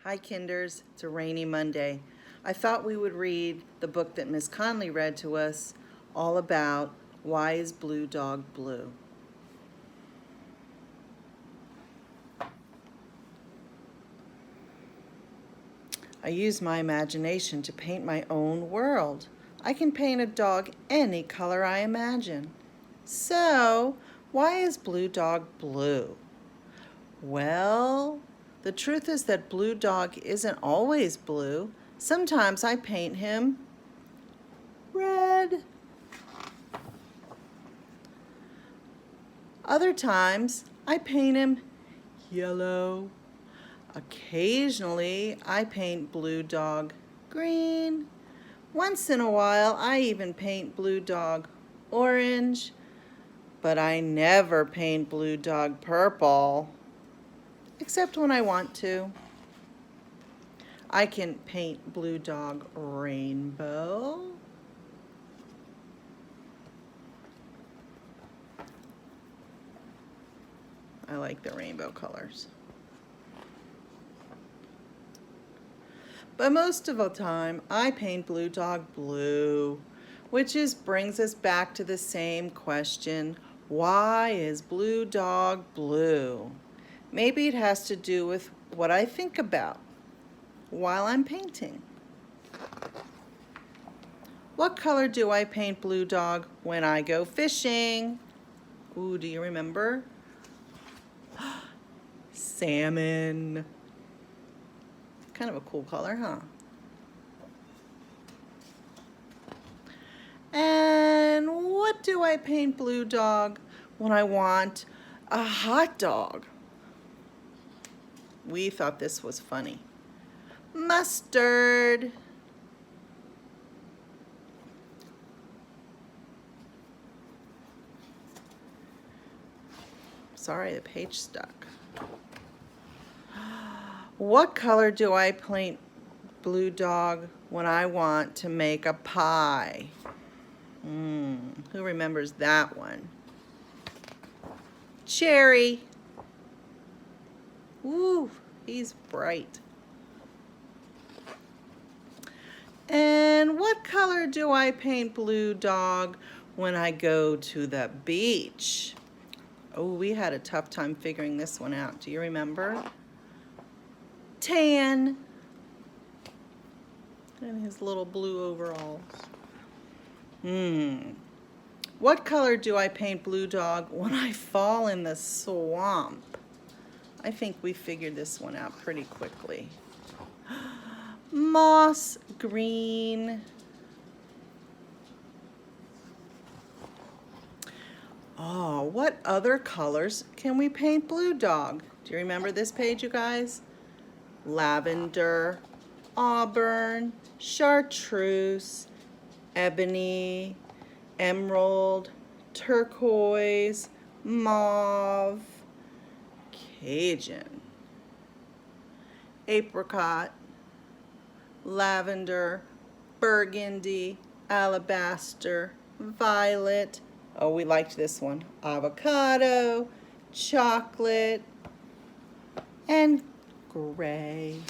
Hi Kinders, it's a rainy Monday. I thought we would read the book that Miss Conley read to us, all about Why is Blue Dog Blue? I use my imagination to paint my own world. I can paint a dog any color I imagine. So, why is Blue Dog blue? Well, the truth is that Blue Dog isn't always blue. Sometimes I paint him red. Other times I paint him yellow. Occasionally I paint Blue Dog green. Once in a while I even paint Blue Dog orange, but I never paint Blue Dog purple, except when I want to. I can paint Blue Dog rainbow. I like the rainbow colors. But most of the time, I paint Blue Dog blue, which brings us back to the same question. Why is Blue Dog blue? Maybe it has to do with what I think about while I'm painting. What color do I paint Blue Dog when I go fishing? Ooh, do you remember? Salmon. Kind of a cool color, huh? And what do I paint Blue Dog when I want a hot dog? We thought this was funny. Mustard. Sorry, the page stuck. What color do I paint Blue Dog when I want to make a pie? Who remembers that one? Cherry. Woo, he's bright. And what color do I paint Blue Dog when I go to the beach? Oh, we had a tough time figuring this one out. Do you remember? Tan. And his little blue overalls. What color do I paint Blue Dog when I fall in the swamp? I think we figured this one out pretty quickly. Moss green. Oh, what other colors can we paint Blue Dog? Do you remember this page, you guys? Lavender, auburn, chartreuse, ebony, emerald, turquoise, mauve, Cajun, apricot, lavender, burgundy, alabaster, violet. Oh, we liked this one. Avocado, chocolate, and gray.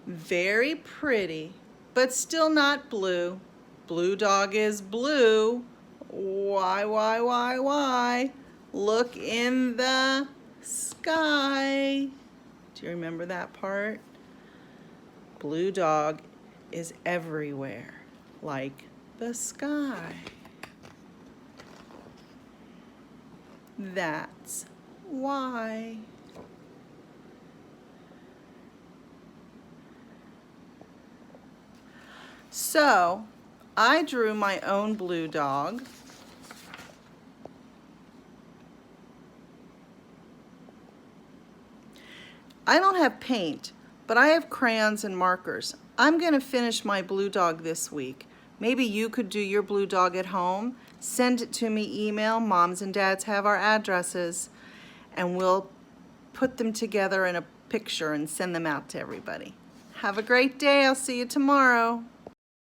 Very pretty, but still not blue. Blue Dog is blue. Why? Look in the sky. Do you remember that part? Blue Dog is everywhere, like the sky. That's why. So, I drew my own Blue Dog. I don't have paint, but I have crayons and markers. I'm going to finish my Blue Dog this week. Maybe you could do your Blue Dog at home. Send it to me, email. Moms and dads have our addresses, and we'll put them together in a picture and send them out to everybody. Have a great day. I'll see you tomorrow.